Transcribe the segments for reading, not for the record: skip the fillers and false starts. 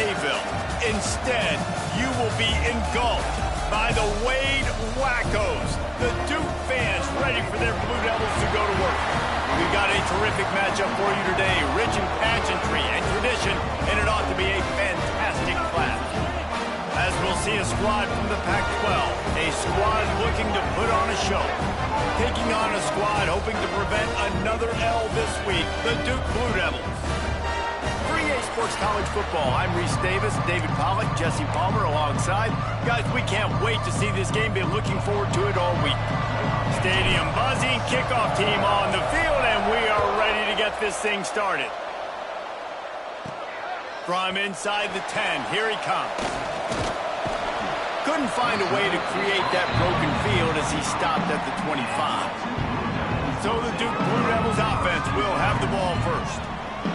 Mayville. Instead, you will be engulfed by the Wade Wackos, the Duke fans ready for their Blue Devils to go to work. We've got a terrific matchup for you today, rich in pageantry and tradition, and it ought to be a fantastic clash. As we'll see a squad from the Pac-12, a squad looking to put on a show. Taking on a squad hoping to prevent another L this week, the Duke Blue Devils. For EA Sports College Football, I'm Reese Davis, David Pollack, Jesse Palmer alongside. Guys, we can't wait to see this game. Been looking forward to it all week. Stadium buzzing, kickoff team on the field, and we are ready to get this thing started. From inside the 10, here he comes. Couldn't find a way to create that broken field as he stopped at the 25. So the Duke Blue Devils offense will have the ball first.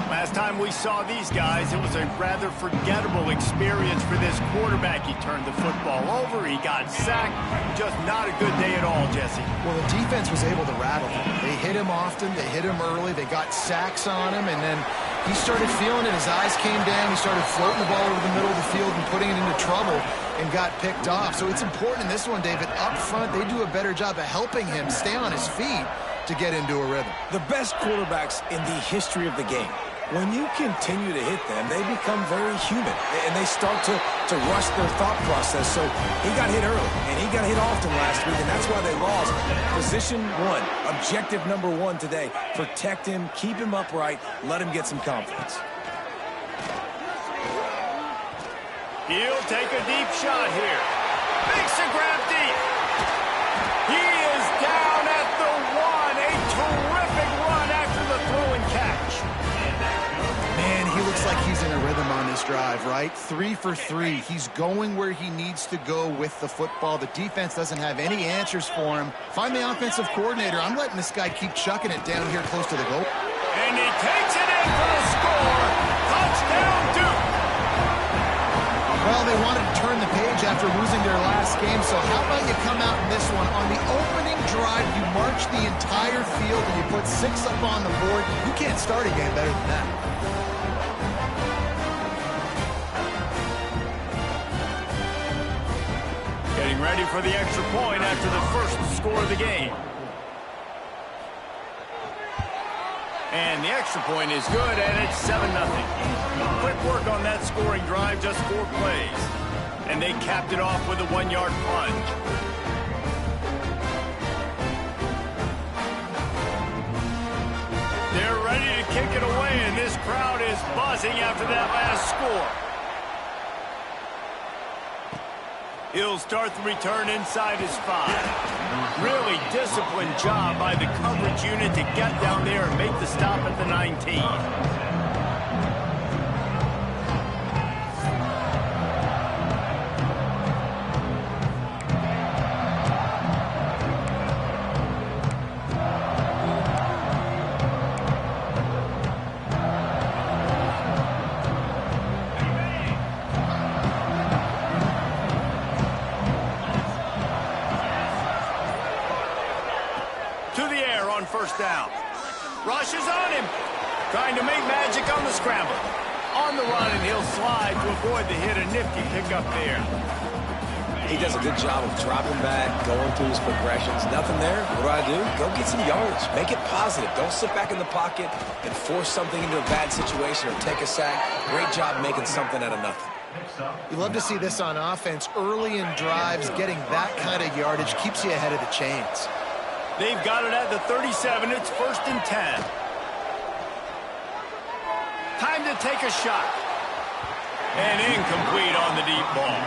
Last time we saw these guys, it was a rather forgettable experience for this quarterback. He turned the football over, he got sacked. Just not a good day at all, Jesse. Well, the defense was able to rattle him. They hit him often, they hit him early, they got sacks on him, and then he started feeling it. His eyes came down, he started floating the ball over the middle of the field and putting it into trouble and got picked off. So it's important in this one, David, up front, they do a better job of helping him stay on his feet to get into a rhythm. The best quarterbacks in the history of the game, when you continue to hit them, they become very human, and they start to rush their thought process. So he got hit early, and he got hit often last week, and that's why they lost. Position one, objective number one today, protect him, keep him upright, let him get some confidence. He'll take a deep shot here. Makes a grab deep. He is down at the one. A terrific run after the throw and catch. Man, he looks like he's in a rhythm on this drive, right? 3 for 3. He's going where he needs to go with the football. The defense doesn't have any answers for him. Find the offensive coordinator. I'm letting this guy keep chucking it down here close to the goal. And he takes it in for the score. Touchdown, Duke. Well, they wanted to turn the page after losing their last game, so how about you come out in this one? On the opening drive, you march the entire field and you put 6 up on the board. You can't start a game better than that. Getting ready for the extra point after the first score of the game. And the extra point is good, and it's 7-0. Quick work on that scoring drive, just 4 plays. And they capped it off with a 1-yard plunge. They're ready to kick it away, and this crowd is buzzing after that last score. He'll start the return inside his 5. Really disciplined job by the coverage unit to get down there and make the stop at the 19. First down. Rush is on him. Trying to make magic on the scramble. On the run, and he'll slide to avoid the hit. A nifty pickup there. He does a good job of dropping back, going through his progressions. Nothing there. What do? Go get some yardage. Make it positive. Don't sit back in the pocket and force something into a bad situation or take a sack. Great job making something out of nothing. You love to see this on offense. Early in drives, getting that kind of yardage keeps you ahead of the chains. They've got it at the 37. It's 1st and 10. Time to take a shot. And incomplete on the deep ball.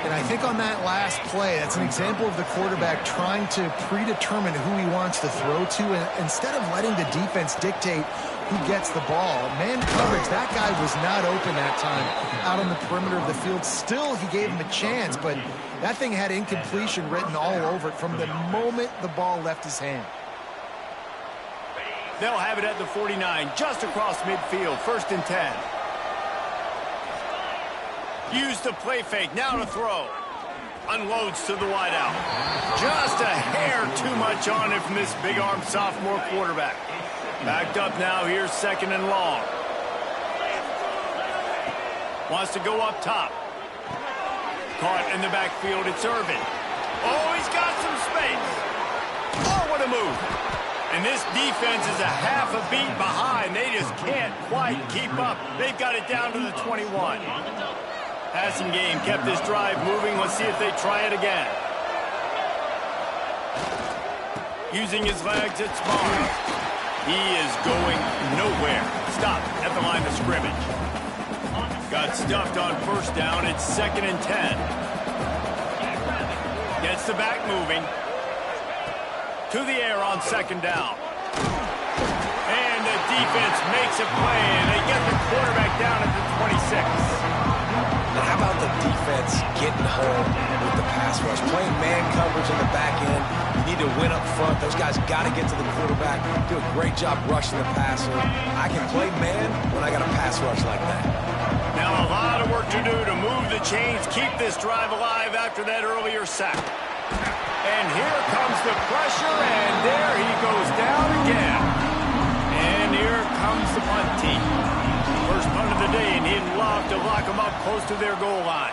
And I think on that last play, that's an example of the quarterback trying to predetermine who he wants to throw to, and instead of letting the defense dictate who gets the ball. Man coverage, that guy was not open that time out on the perimeter of the field. Still, he gave him a chance, but that thing had incompletion written all over it from the moment the ball left his hand. They'll have it at the 49, just across midfield, 1st and 10. Use the play fake, now to throw. Unloads to the wideout. Just a hair too much on it from this big-armed sophomore quarterback. Backed up now, here's 2nd and long. Wants to go up top. Caught in the backfield, it's Irvin. Oh, he's got some space. Oh, what a move. And this defense is a half a beat behind. They just can't quite keep up. They've got it down to the 21. Passing game kept this drive moving. Let's see if they try it again. Using his legs, it's Barnes. He is going nowhere. Stop at the line of scrimmage. Got stuffed on first down. It's 2nd and 10. Gets the back moving. To the air on 2nd down. And the defense makes a play, and they get the quarterback down at the 26. Now, how about the defense getting home with the pass rush? Playing man coverage in the back end. You need to win up front. Those guys got to get to the quarterback. Do a great job rushing the passer. I can play man when I got a pass rush like that. Now a lot of work to do to move the chains, keep this drive alive after that earlier sack. And here comes the pressure, and there he goes down again. And here comes the punt team. First punt of the day, and he'd love to lock them up close to their goal line.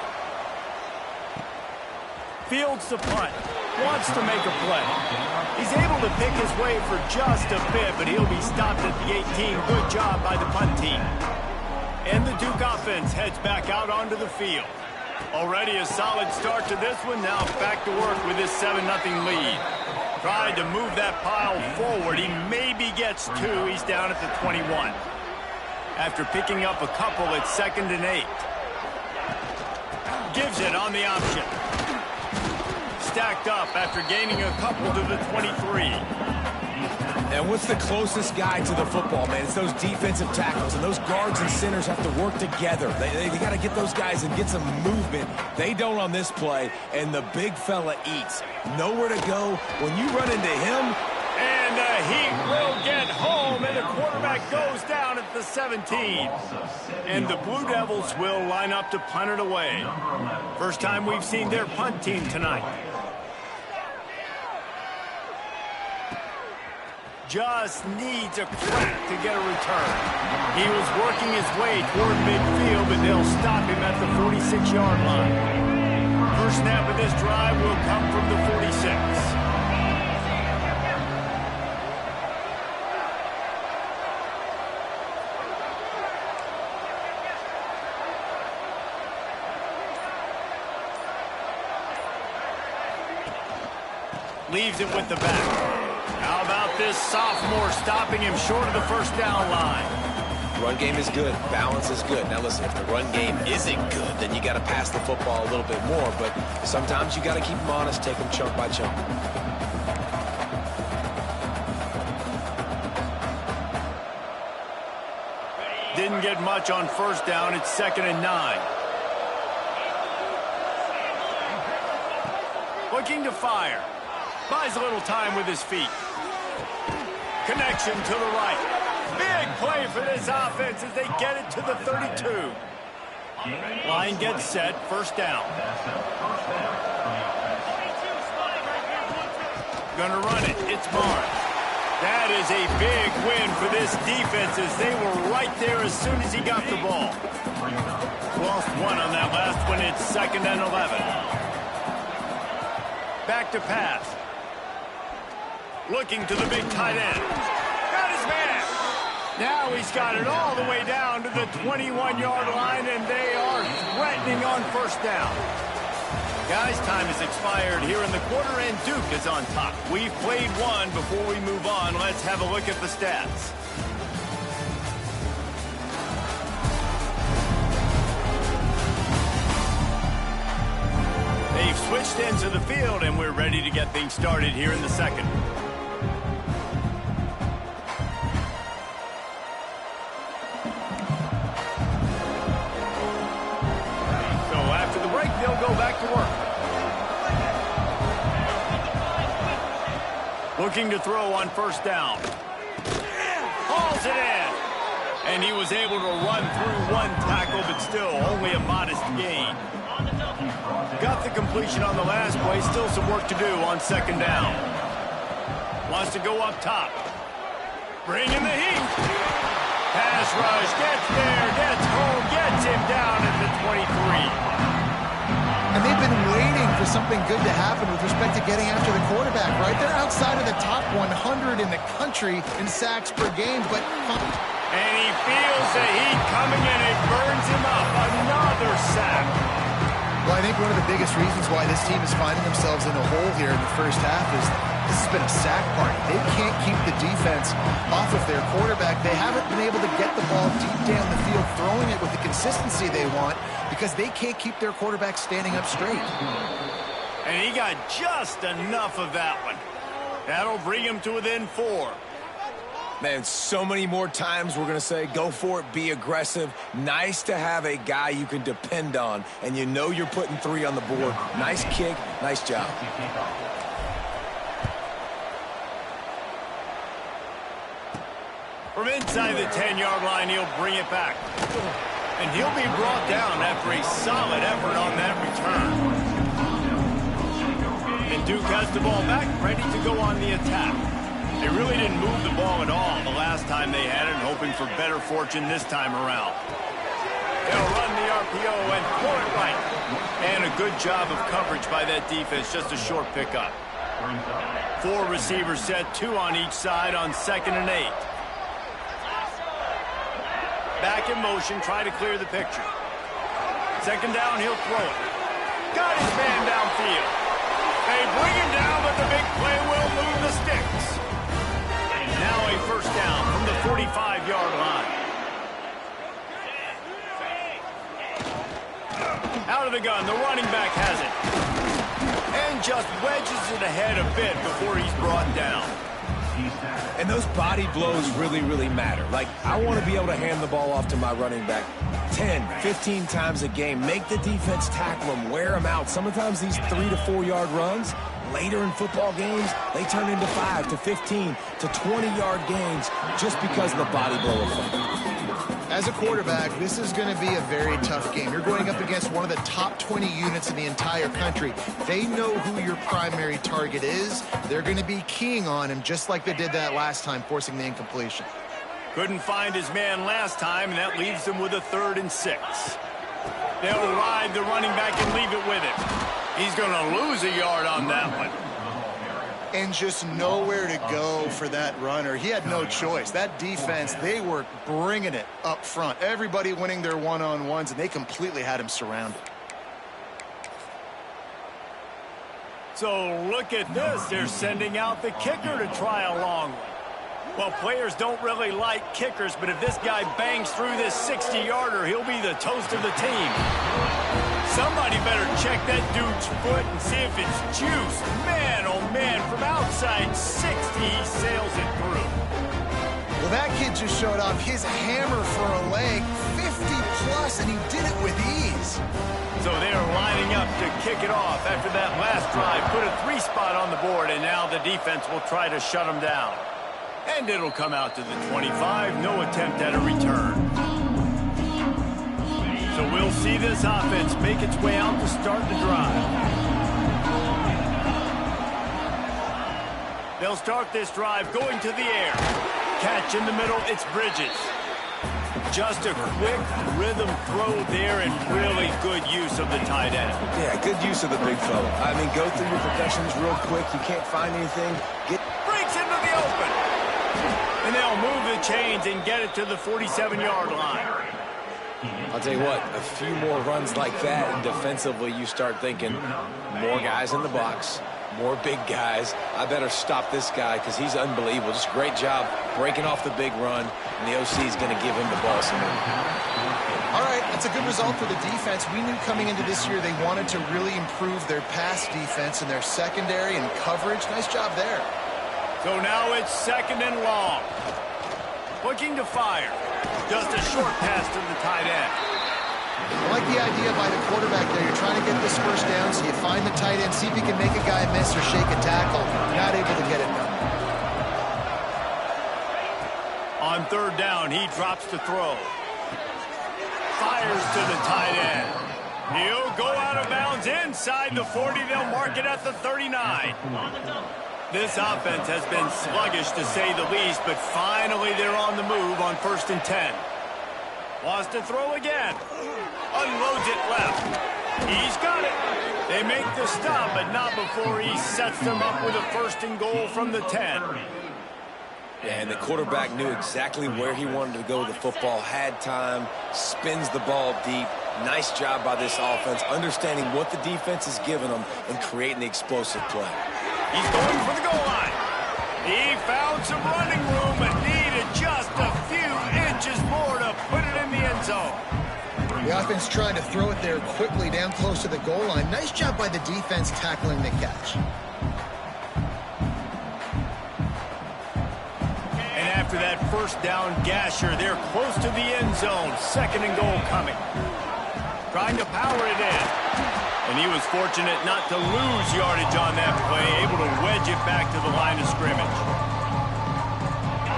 Fields the punt. Wants to make a play. He's able to pick his way for just a bit, but he'll be stopped at the 18. Good job by the punt team. And the Duke offense heads back out onto the field. Already a solid start to this one. Now back to work with this 7-0 lead. Tried to move that pile forward. He maybe gets 2. He's down at the 21. After picking up a couple, it's 2nd and 8. Gives it on the option. Stacked up after gaining a couple to the 23. And what's the closest guy to the football, man? It's those defensive tackles, and those guards and centers have to work together. They got to get those guys and get some movement. They don't on this play, and the big fella eats. Nowhere to go. When you run into him... And the Heat will get home, and the quarterback goes down at the 17. And the Blue Devils will line up to punt it away. First time we've seen their punt team tonight. Just needs a crack to get a return. He was working his way toward midfield, but they'll stop him at the 46-yard line. First snap of this drive will come from the 46. Leaves it with the back. How about this sophomore stopping him short of the first down line? Run game is good. Balance is good. Now listen, if the run game isn't good, then you got to pass the football a little bit more. But sometimes you got to keep them honest, take them chunk by chunk. Didn't get much on first down. It's 2nd and 9. Looking to fire. Buys a little time with his feet. Connection to the right. Big play for this offense as they get it to the 32. Line gets set. First down. Gonna run it. It's Barnes. That is a big win for this defense as they were right there as soon as he got the ball. Lost one on that last one. It's 2nd and 11. Back to pass. Looking to the big tight end. Got his man. Now he's got it all the way down to the 21-yard line, and they are threatening on first down. Guys, time has expired here in the quarter, and Duke is on top. We've played one. Before we move on, let's have a look at the stats. They've switched into the field, and we're ready to get things started here in the second. They'll go back to work. Looking to throw on first down. Hauls it in. And he was able to run through one tackle, but still only a modest gain. Got the completion on the last play. Still some work to do on second down. Wants to go up top. Bring in the heat. Pass rush. Gets there. Gets home. Gets him down at the something good to happen with respect to getting after the quarterback, right? They're outside of the top 100 in the country in sacks per game, but... And he feels the heat coming and it burns him up. Another sack. Well, I think one of the biggest reasons why this team is finding themselves in a hole here in the first half is this has been a sack party. They can't keep the defense off of their quarterback. They haven't been able to get the ball deep down the field, throwing it with the consistency they want because they can't keep their quarterback standing up straight. And he got just enough of that one. That'll bring him to within 4. Man, so many more times we're going to say, go for it, be aggressive. Nice to have a guy you can depend on, and you know you're putting 3 on the board. Nice kick, nice job. From inside the 10-yard line, he'll bring it back. And he'll be brought down after a solid effort on that return. And Duke has the ball back, ready to go on the attack. They really didn't move the ball at all the last time they had it, hoping for better fortune this time around. They'll run the RPO and pull it right. And a good job of coverage by that defense, just a short pickup. 4 receivers set, 2 on each side on 2nd and 8. Back in motion, try to clear the picture. 2nd down, he'll throw it. Got his man downfield. They bring him down, but the big play will move the sticks. Now a 1st down from the 45-yard line. Out of the gun, the running back has it. And just wedges it ahead a bit before he's brought down. And those body blows really, really matter. Like, I want to be able to hand the ball off to my running back 10, 15 times a game. Make the defense tackle them, wear them out. Sometimes these 3 to 4 yard runs, later in football games, they turn into 5 to 15 to 20-yard gains just because of the body blow effect. As a quarterback, this is going to be a very tough game. You're going up against one of the top 20 units in the entire country. They know who your primary target is. They're going to be keying on him just like they did that last time, forcing the incompletion. Couldn't find his man last time, and that leaves him with a 3rd and 6. They'll ride the running back and leave it with him. He's going to lose a yard on that one. And just nowhere to go for that runner. He had no choice. That defense, they were bringing it up front. Everybody winning their one-on-ones, and they completely had him surrounded. So look at this. They're sending out the kicker to try a long one. Well, players don't really like kickers, but if this guy bangs through this 60-yarder, he'll be the toast of the team. Somebody better check that dude's foot and see if it's juiced. Man, oh man, from outside 60, he sails it through. Well, that kid just showed off his hammer for a leg, 50-plus, and he did it with ease. So they're lining up to kick it off after that last drive. Put a 3-spot on the board, and now the defense will try to shut them down. And it'll come out to the 25. No attempt at a return. So we'll see this offense make its way out to start the drive. They'll start this drive going to the air. Catch in the middle, it's Bridges. Just a quick rhythm throw there and really good use of the tight end. Yeah, good use of the big fella. I mean, go through your progressions real quick. You can't find anything. Breaks into the open. And they'll move the chains and get it to the 47-yard line. I'll tell you what, a few more runs like that, and defensively you start thinking, more guys in the box, more big guys. I better stop this guy because he's unbelievable. Just a great job breaking off the big run, and the OC is going to give him the ball some more. All right, that's a good result for the defense. We knew coming into this year they wanted to really improve their pass defense and their secondary and coverage. Nice job there. So now it's 2nd and long. Looking to fire. Just a short pass to the tight end. I like the idea by the quarterback there. You're trying to get this 1st down, so you find the tight end, see if you can make a guy miss or shake a tackle. Not able to get it done. On 3rd down, he drops to throw. Fires to the tight end. He'll go out of bounds inside the 40. They'll mark it at the 39. This offense has been sluggish, to say the least, but finally they're on the move on 1st and 10. Wants to throw again. Unloads it left. He's got it. They make the stop, but not before he sets them up with a 1st and goal from the 10. And the quarterback knew exactly where he wanted to go with the football, had time, spins the ball deep. Nice job by this offense, understanding what the defense is giving them and creating the explosive play. He's going for the goal line. He found some running room but needed just a few inches more to put it in the end zone. The offense trying to throw it there quickly down close to the goal line. Nice job by the defense tackling the catch. And after that 1st down gasher, they're close to the end zone. 2nd and goal coming. Trying to power it in. And he was fortunate not to lose yardage on that play, able to wedge it back to the line of scrimmage.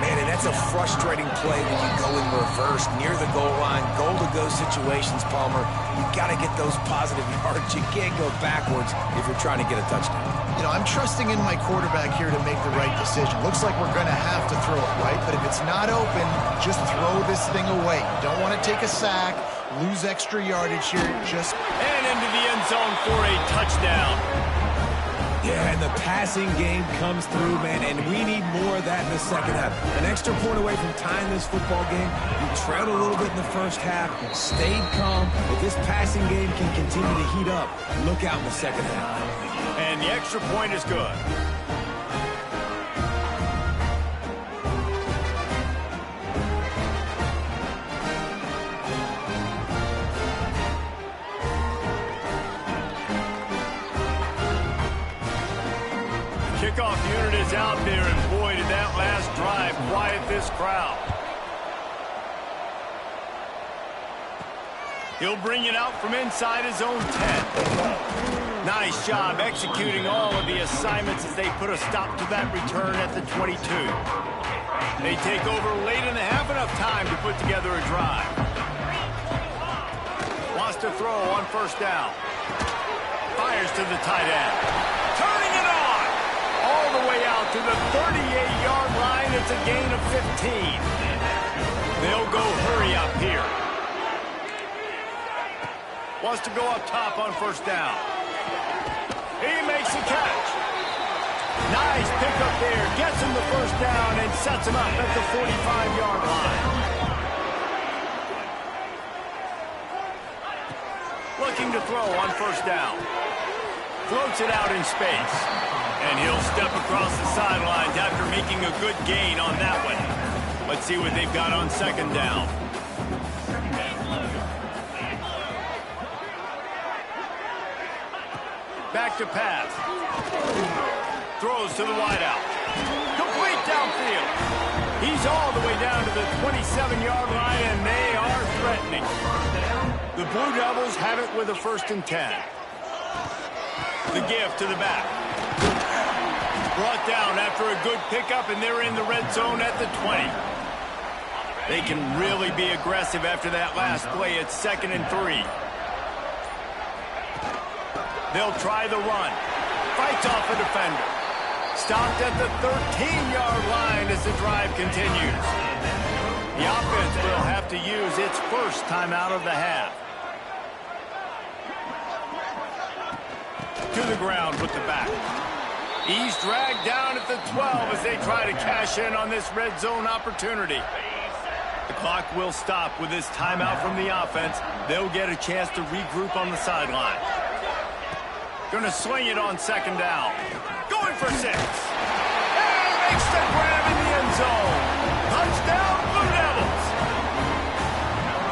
Man, and that's a frustrating play when you go in reverse near the goal line, goal-to-go situations, Palmer. You got to get those positive yards. You can't go backwards if you're trying to get a touchdown. You know, I'm trusting in my quarterback here to make the right decision. Looks like we're going to have to throw it, right? But if it's not open, just throw this thing away. You don't want to take a sack, lose extra yardage here. And into the end zone for a touchdown. Yeah, and the passing game comes through, man, and we need more of that in the 2nd half. An extra point away from tying this football game. You trailed a little bit in the 1st half, stayed calm. If this passing game can continue to heat up, look out in the 2nd half. And the extra point is good. Kickoff unit is out there, and boy, did that last drive quiet this crowd. He'll bring it out from inside his own 10. Nice job executing all of the assignments as they put a stop to that return at the 22. They take over late in the half, enough time to put together a drive. Wants to throw on 1st down. Fires to the tight end. Turning it on! All the way out to the 38-yard line. It's a gain of 15. They'll go hurry up here. Wants to go up top on 1st down. He makes the catch. Nice pickup there. Gets him the 1st down and sets him up at the 45-yard line. Looking to throw on 1st down. Floats it out in space. And he'll step across the sidelines after making a good gain on that one. Let's see what they've got on 2nd down. Back to pass. Throws to the wideout. Complete downfield. He's all the way down to the 27-yard line, and they are threatening. The Blue Devils have it with a 1st and 10. The give to the back. Brought down after a good pickup, and they're in the red zone at the 20. They can really be aggressive after that last play. It's 2nd and 3. They'll try the run. Fights off a defender. Stopped at the 13-yard line as the drive continues. The offense will have to use its 1st timeout of the half. To the ground with the back. He's dragged down at the 12 as they try to cash in on this red zone opportunity. The clock will stop with this timeout from the offense. They'll get a chance to regroup on the sideline. Going to swing it on 2nd down. Going for 6. And makes the grab in the end zone. Touchdown, Blue Devils.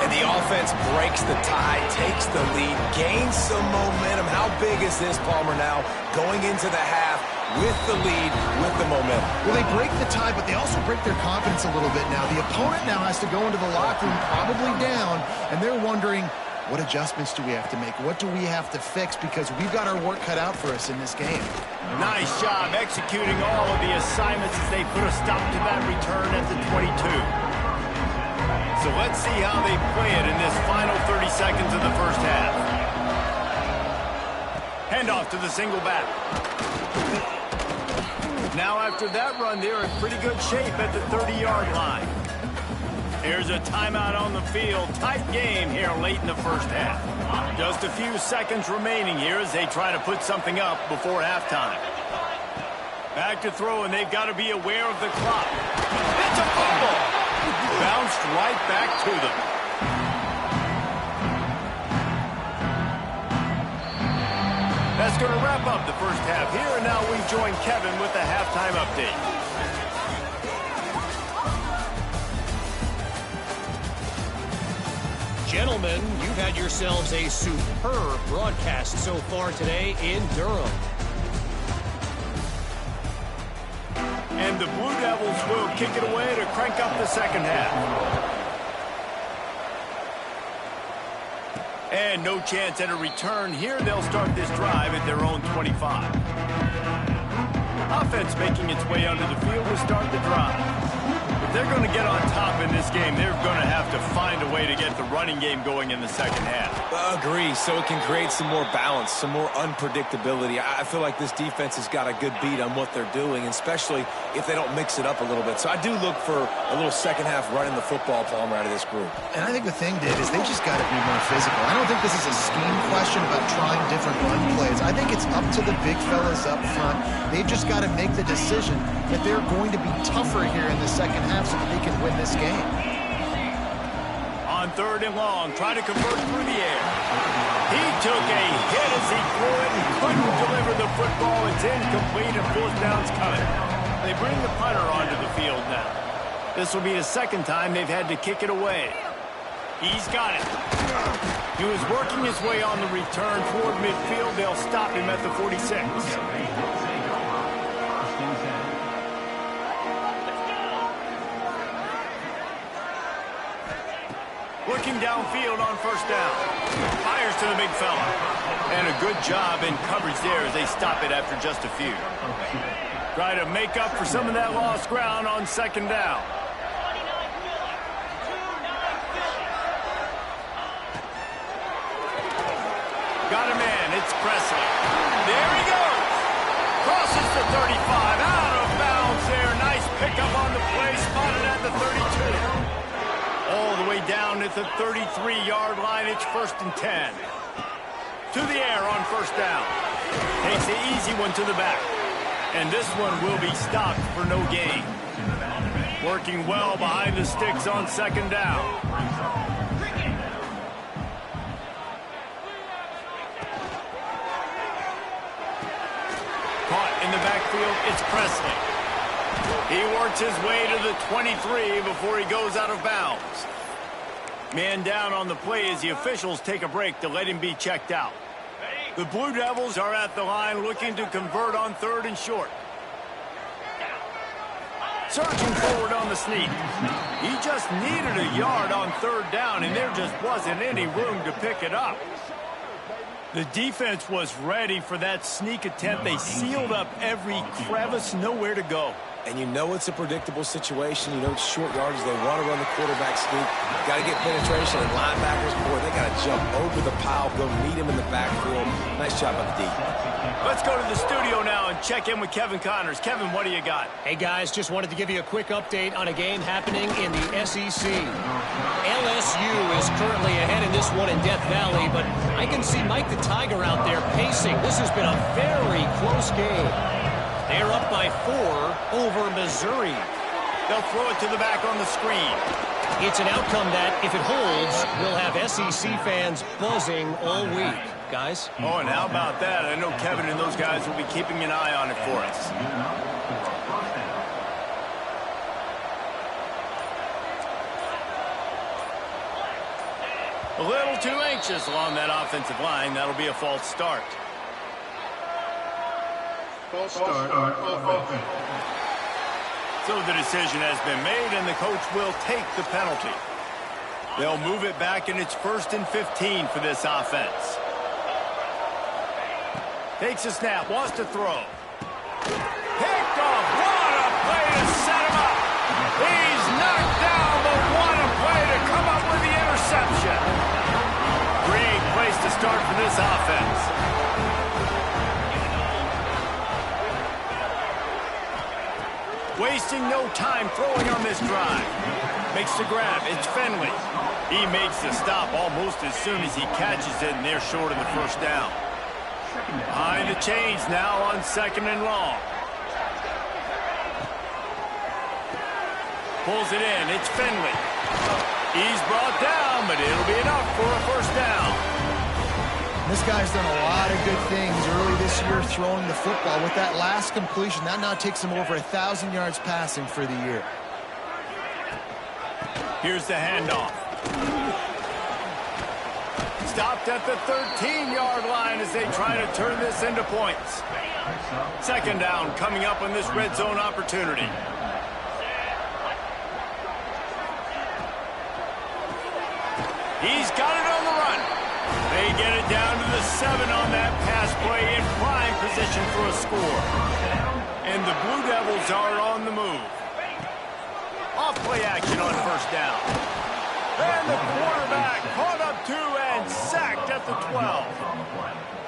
And the offense breaks the tie, takes the lead, gains some momentum. How big is this, Palmer, now going into the half with the lead, with the momentum? Well, they break the tie, but they also break their confidence a little bit now. The opponent now has to go into the locker room, probably down, and they're wondering, what adjustments do we have to make? What do we have to fix? Because we've got our work cut out for us in this game. Nice job executing all of the assignments as they put a stop to that return at the 22. So let's see how they play it in this final 30 seconds of the 1st half. Handoff to the single back. Now after that run, they're in pretty good shape at the 30-yard line. Here's a timeout on the field. Tight game here late in the first half. Just a few seconds remaining here as they try to put something up before halftime. Back to throw, and they've got to be aware of the clock. It's a fumble! Bounced right back to them. That's going to wrap up the first half here, and now we join Kevin with the halftime update. Gentlemen, you've had yourselves a superb broadcast so far today in Durham. And the Blue Devils will kick it away to crank up the second half. And no chance at a return here. They'll start this drive at their own 25. Offense making its way onto the field to start the drive. If they're going to get on top in this game, they're going to have to find a way to get the running game going in the second half. Agree, so it can create some more balance, some more unpredictability. I feel like this defense has got a good beat on what they're doing, especially if they don't mix it up a little bit. So I do look for a little second half running the football Palmer out of this group. And I think the thing, Dave, is they just got to be more physical. I don't think this is a scheme question about trying different run plays. I think it's up to the big fellas up front. They've just got to make the decision that they're going to be tougher here in the second half so that they can win this game. On third and long, trying to convert through the air. He took a hit as he threw it and couldn't deliver the football. It's incomplete and fourth down's coming. They bring the punter onto the field now. This will be the second time they've had to kick it away. He's got it. He was working his way on the return toward midfield. They'll stop him at the 46. Looking downfield on first down. Fires to the big fella. And a good job in coverage there as they stop it after just a few. Try to make up for some of that lost ground on second down. Got a man. It's Presley. There he goes. Crosses the 35. Out of bounds there. Nice pickup on the play. Spotted at the 32. All the way down at the 33-yard line. It's 1st and 10. To the air on first down. Takes the easy one to the back. And this one will be stopped for no gain. Working well behind the sticks on second down. Caught in the backfield, it's Presley. He works his way to the 23 before he goes out of bounds. Man down on the play as the officials take a break to let him be checked out. The Blue Devils are at the line looking to convert on third and short. Surging forward on the sneak. He just needed a yard on third down, and there just wasn't any room to pick it up. The defense was ready for that sneak attempt. They sealed up every crevice, nowhere to go. And you know it's a predictable situation. You know it's short yardage. They want to run the quarterback sneak. Got to get penetration. And linebackers, boy, they got to jump over the pile, go meet him in the backfield. Nice job by the D. Let's go to the studio now and check in with Kevin Connors. Kevin, what do you got? Hey, guys, just wanted to give you a quick update on a game happening in the SEC. LSU is currently ahead in this one in Death Valley, but I can see Mike the Tiger out there pacing. This has been a very close game. They're up by 4 over Missouri. They'll throw it to the back on the screen. It's an outcome that, if it holds, will have SEC fans buzzing all week. Guys? Oh, and how about that? I know Kevin and those guys will be keeping an eye on it for us. A little too anxious along that offensive line. That'll be a false start. False start off offense. So the decision has been made, and the coach will take the penalty. They'll move it back, and it's 1st and 15 for this offense. Takes a snap, wants to throw. Picked off. What a play to set him up. He's knocked down, but what a play to come up with the interception. Great place to start for this offense. Wasting no time throwing on this drive. Makes the grab. It's Finley. He makes the stop almost as soon as he catches it, and they're short of the first down. Behind the chains now on 2nd and long. Pulls it in. It's Finley. He's brought down, but it'll be enough for a first down. This guy's done a lot of good things early this year throwing the football. With that last completion, that now takes him over 1,000 yards passing for the year. Here's the handoff. Stopped at the 13-yard line as they try to turn this into points. 2nd down coming up on this red zone opportunity. He's got it on the run. They get it down to the 7 on that pass play in prime position for a score. And the Blue Devils are on the move. Off play action on first down. And the quarterback caught up 2 and sacked at the 12.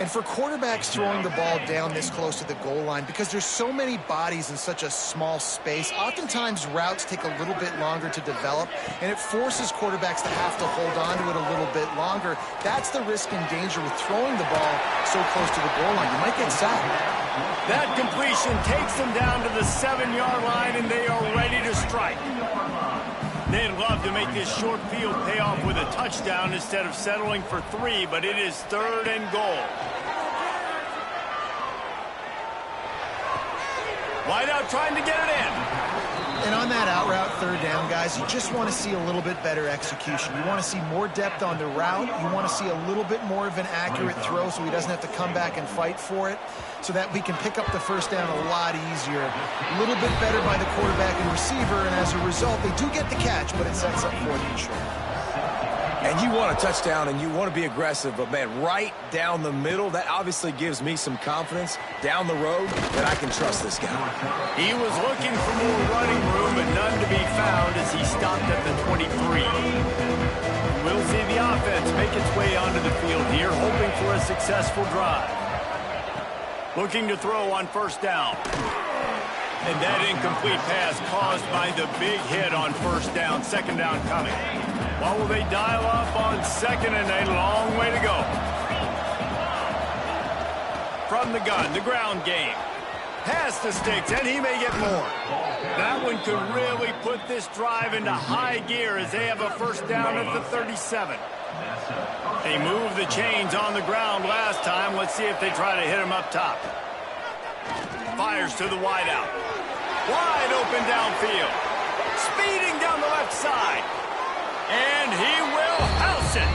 And for quarterbacks throwing the ball down this close to the goal line, because there's so many bodies in such a small space, oftentimes routes take a little bit longer to develop, and it forces quarterbacks to have to hold on to it a little bit longer. That's the risk and danger with throwing the ball so close to the goal line. You might get sacked. That completion takes them down to the 7-yard line, and they are ready to strike. They'd love to make this short field pay off with a touchdown instead of settling for 3, but it is 3rd and goal. Wideout trying to get it in. And on that out route 3rd down, guys, you just want to see a little bit better execution. You want to see more depth on the route. You want to see a little bit more of an accurate throw so he doesn't have to come back and fight for it, so that we can pick up the first down a lot easier. A little bit better by the quarterback and receiver, and as a result, they do get the catch, but it sets up 4th and short. And you want a touchdown, and you want to be aggressive, but, man, right down the middle, that obviously gives me some confidence down the road that I can trust this guy. He was looking for more running room, but none to be found as he stopped at the 23. We'll see the offense make its way onto the field here, hoping for a successful drive. Looking to throw on first down. And that incomplete pass caused by the big hit on first down. 2nd down coming. What will they dial up on 2nd and a long way to go? From the gun, the ground game. Pass the sticks, and he may get more. That one could really put this drive into high gear as they have a first down at the 37. They moved the chains on the ground last time. Let's see if they try to hit him up top. Fires to the wideout. Wide open downfield. Speeding down the left side. And he will house it.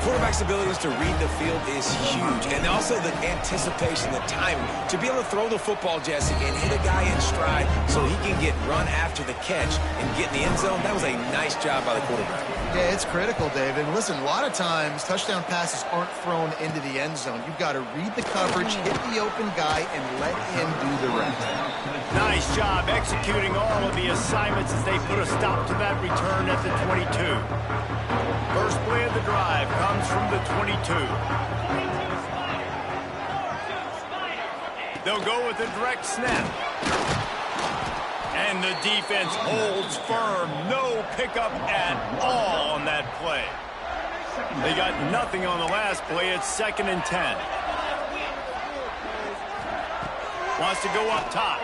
Quarterback's abilities to read the field is huge. And also the anticipation, the timing. To be able to throw the football, Jesse, and hit a guy in stride so he can get run after the catch and get in the end zone, that was a nice job by the quarterback. Yeah, it's critical, David. And listen, a lot of times touchdown passes aren't thrown into the end zone. You've got to read the coverage, hit the open guy, and let him do the rest. Nice job executing all of the assignments as they put a stop to that return at the 22. First play of the drive comes from the 22. They'll go with a direct snap. And the defense holds firm. No pickup at all on that play. They got nothing on the last play. It's 2nd and 10. Wants to go up top.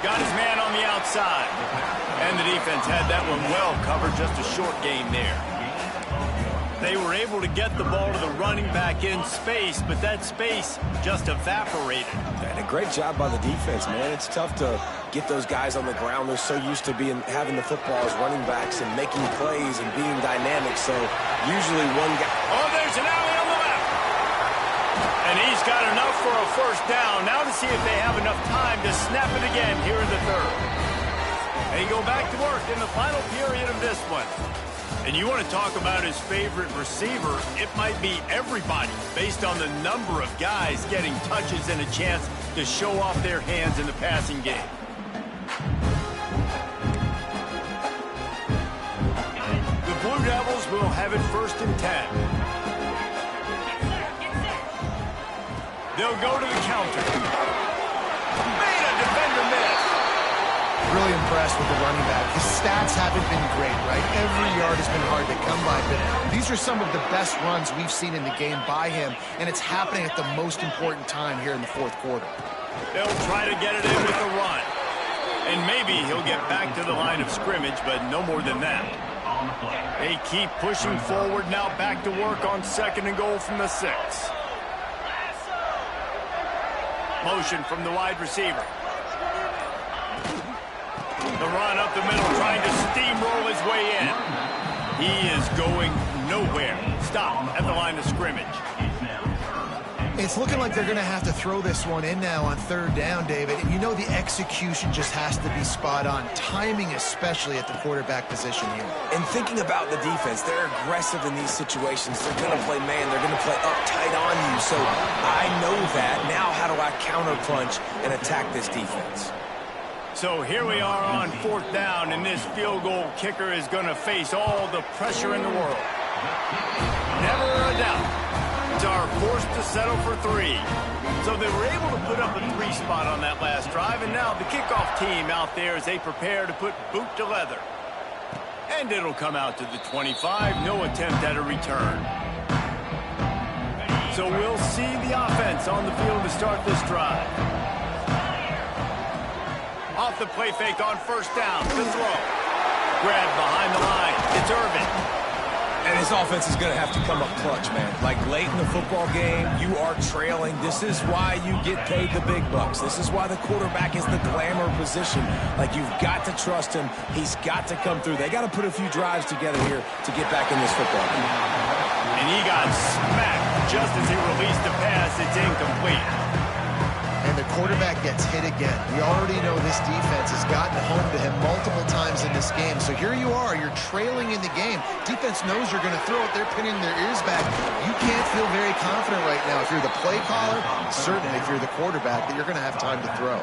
Got his man on the outside. And the defense had that one well covered. Just a short gain there. They were able to get the ball to the running back in space, but that space just evaporated. And a great job by the defense, man. It's tough to get those guys on the ground. They're so used to having the football as running backs and making plays and being dynamic. So usually one guy... Oh, there's an alley on the left. And he's got enough for a first down. Now to see if they have enough time to snap it again here in the 3rd. They go back to work in the final period of this one. And you want to talk about his favorite receiver, it might be everybody based on the number of guys getting touches and a chance to show off their hands in the passing game. The Blue Devils will have it 1st and 10. They'll go to the counter. Made a defender miss. really impressed with the running back. His stats haven't been great, right? Every yard has been hard to come by, but these are some of the best runs we've seen in the game by him, and it's happening at the most important time here in the fourth quarter. They'll try to get it in with the run. And maybe he'll get back to the line of scrimmage, but no more than that. They keep pushing forward now, back to work on 2nd and goal from the 6. Motion from the wide receiver. The run up the middle, trying to steamroll his way in. He is going nowhere. Stop at the line of scrimmage. It's looking like they're going to have to throw this one in now on 3rd down, David. And you know the execution just has to be spot on. Timing especially at the quarterback position here. And thinking about the defense, they're aggressive in these situations. They're going to play man. They're going to play up tight on you. So I know that. Now how do I counterpunch and attack this defense? So here we are on 4th down, and this field goal kicker is going to face all the pressure in the world. Never a doubt. Are forced to settle for 3. So they were able to put up a 3 spot on that last drive, and now the kickoff team out there as they prepare to put boot to leather. And it'll come out to the 25. No attempt at a return. So we'll see the offense on the field to start this drive. Off the play fake on 1st down. The throw. Grab behind the line. It's Irvin. And his offense is going to have to come up clutch, man. Like late in the football game, you are trailing. This is why you get paid the big bucks. This is why the quarterback is the glamour position. Like, you've got to trust him. He's got to come through. They got to put a few drives together here to get back in this football game. And he got smacked just as he released the pass. It's incomplete. And the quarterback gets hit again. We already know this defense has gotten home to him multiple times in this game. So here you are, you're trailing in the game. Defense knows you're going to throw it. They're pinning their ears back. You can't feel very confident right now if you're the play caller, certainly if you're the quarterback, that you're going to have time to throw.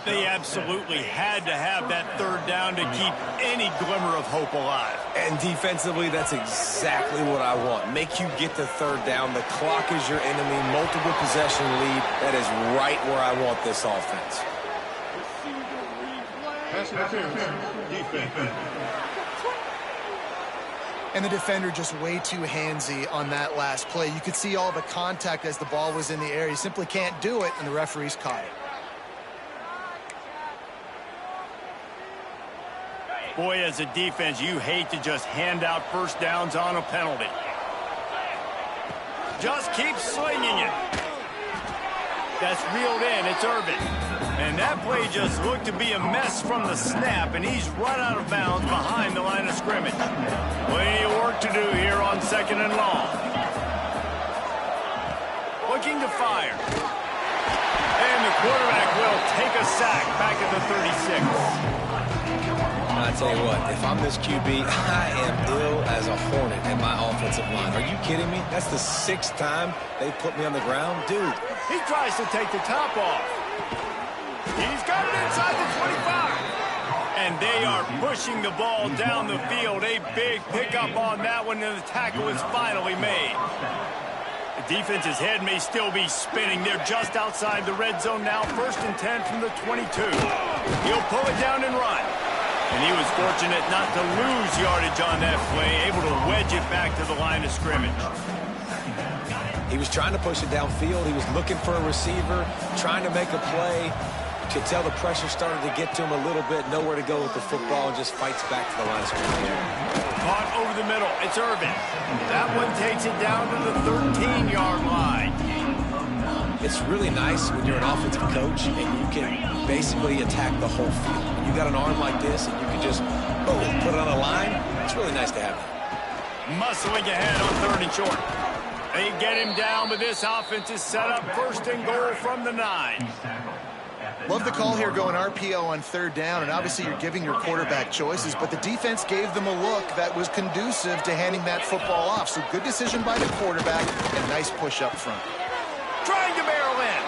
They absolutely had to have that 3rd down to keep any glimmer of hope alive. And defensively, that's exactly what I want. Make you get the 3rd down. The clock is your enemy. Multiple possession lead. That is right where I want this offense. Pass interference. Defense. And the defender just way too handsy on that last play. You could see all the contact as the ball was in the air. He simply can't do it, and the referees caught it. Boy, as a defense, you hate to just hand out 1st downs on a penalty. Just keep slinging it. That's reeled in. It's Irvin. And that play just looked to be a mess from the snap, and he's run out of bounds behind the line of scrimmage. Plenty of work to do here on 2nd and long. Looking to fire. And the quarterback will take a sack back at the 36. I tell you what, if I'm this QB, I am ill as a hornet in my offensive line. Are you kidding me? That's the 6th time they put me on the ground. Dude. He tries to take the top off. He's got it inside the 25. And they are pushing the ball down the field. A big pickup on that one, and the tackle is finally made. The defense's head may still be spinning. They're just outside the red zone now. 1st and 10 from the 22. He'll pull it down and run. And he was fortunate not to lose yardage on that play, able to wedge it back to the line of scrimmage. He was trying to push it downfield. He was looking for a receiver, trying to make a play. You could tell the pressure started to get to him a little bit. Nowhere to go with the football, and just fights back to the line of scrimmage. Caught over the middle. It's Irvin. That one takes it down to the 13-yard line. It's really nice when you're an offensive coach and you can basically attack the whole field. You got an arm like this and you can just, boom, put it on a line. It's really nice to have that. Muscling ahead on 3rd and short. They get him down, but this offense is set up 1st and goal from the 9. Love the call here going RPO on 3rd down, and obviously you're giving your quarterback choices, but the defense gave them a look that was conducive to handing that football off. So good decision by the quarterback and nice push up front. Trying to barrel in.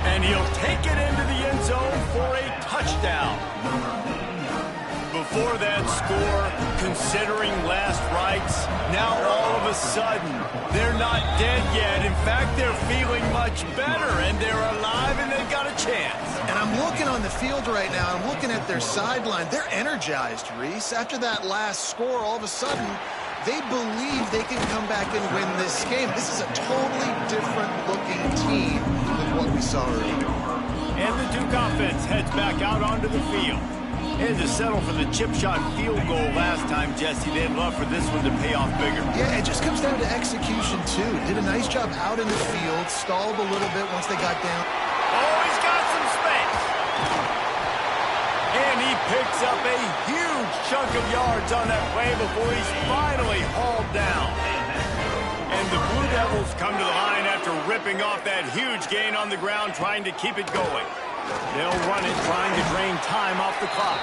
And he'll take it into the end zone for a touchdown. Before that score, considering last rites, now all of a sudden, they're not dead yet. In fact, they're feeling much better, and they're alive, and they've got a chance. And I'm looking on the field right now. I'm looking at their sideline. They're energized, Reese. After that last score, all of a sudden, they believe they can come back and win this game. This is a totally different-looking team than what we saw earlier. And the Duke offense heads back out onto the field. They had to settle for the chip shot field goal last time, Jesse. They'd love for this one to pay off bigger. Yeah, it just comes down to execution, too. Did a nice job out in the field, stalled a little bit once they got down. Oh, he's got some space. And he picks up a huge chunk of yards on that play before he's finally hauled down. And the Blue Devils come to the line after ripping off that huge gain on the ground, trying to keep it going. They'll run it, trying to drain time off the clock.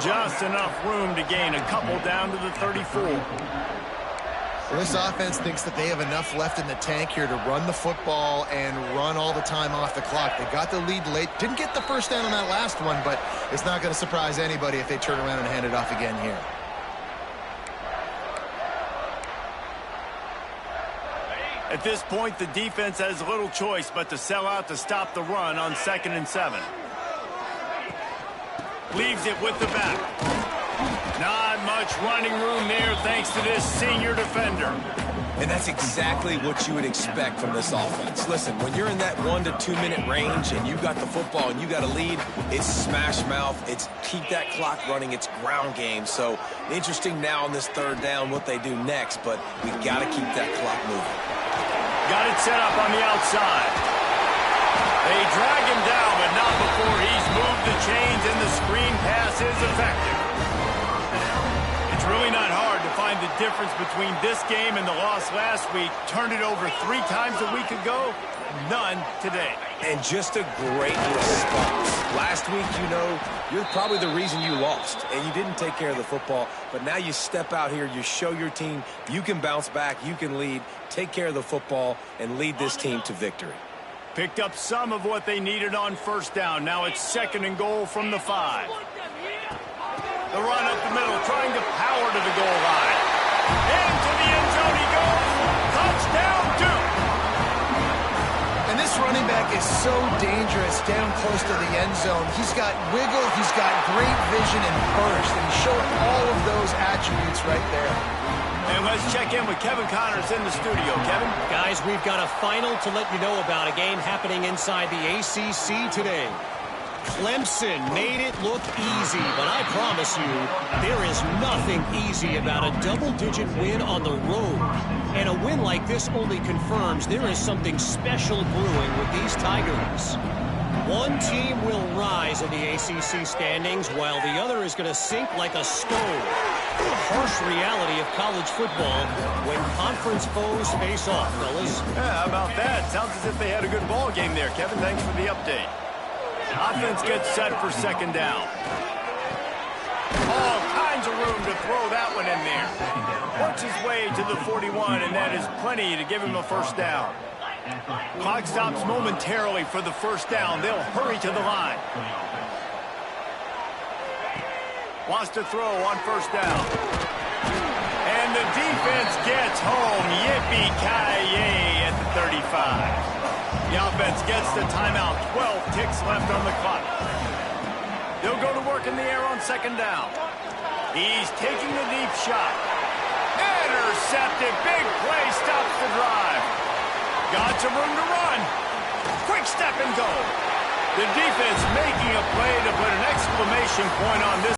Just enough room to gain a couple down to the 34. Well, this offense thinks that they have enough left in the tank here to run the football and run all the time off the clock. They got the lead late. Didn't get the first down on that last one, but it's not going to surprise anybody if they turn around and hand it off again here. At this point, the defense has little choice but to sell out to stop the run on 2nd and 7. Leaves it with the back. Not much running room there thanks to this senior defender. And that's exactly what you would expect from this offense. Listen, when you're in that 1 to 2 minute range and you got the football and you got a lead, it's smash mouth, it's keep that clock running, it's ground game. So interesting now on this 3rd down what they do next, but we got to keep that clock moving. Got it set up on the outside. They drag him down, but not before he's moved the chains and the screen pass is effective. It's really not hard to find the difference between this game and the loss last week. Turned it over 3 times a week ago, none today. And just a great response. Last week, you know, you're probably the reason you lost, and you didn't take care of the football. But now you step out here, you show your team you can bounce back, you can lead, take care of the football, and lead this team to victory. Picked up some of what they needed on 1st down. Now it's 2nd and goal from the 5. The run up the middle, trying to power to the goal line. Into the end zone he goes. Touchdown, Duke. And this running back is so dangerous down close to the end zone. He's got wiggle, he's got great vision and burst, and he's showing all of those attributes right there. And let's check in with Kevin Connors in the studio. Kevin? Guys, we've got a final to let you know about, a game happening inside the ACC today. Clemson made it look easy, but I promise you, there is nothing easy about a double-digit win on the road. And a win like this only confirms there is something special brewing with these Tigers. One team will rise in the ACC standings, while the other is going to sink like a stone. The harsh reality of college football when conference foes face off, fellas. Yeah, how about that? Sounds as if they had a good ball game there, Kevin. Thanks for the update. Offense gets set for 2nd down. All kinds of room to throw that one in there. Works his way to the 41, and that is plenty to give him a 1st down. Clock stops momentarily for the 1st down. They'll hurry to the line. Wants to throw on 1st down. And the defense gets home. Yippee-ki-yay at the 35. The offense gets the timeout. 12 ticks left on the clock. They'll go to work in the air on 2nd down. He's taking the deep shot. Intercepted. Big play stops the drive. Got some room to run. Quick step and go. The defense making a play to put an exclamation point on this.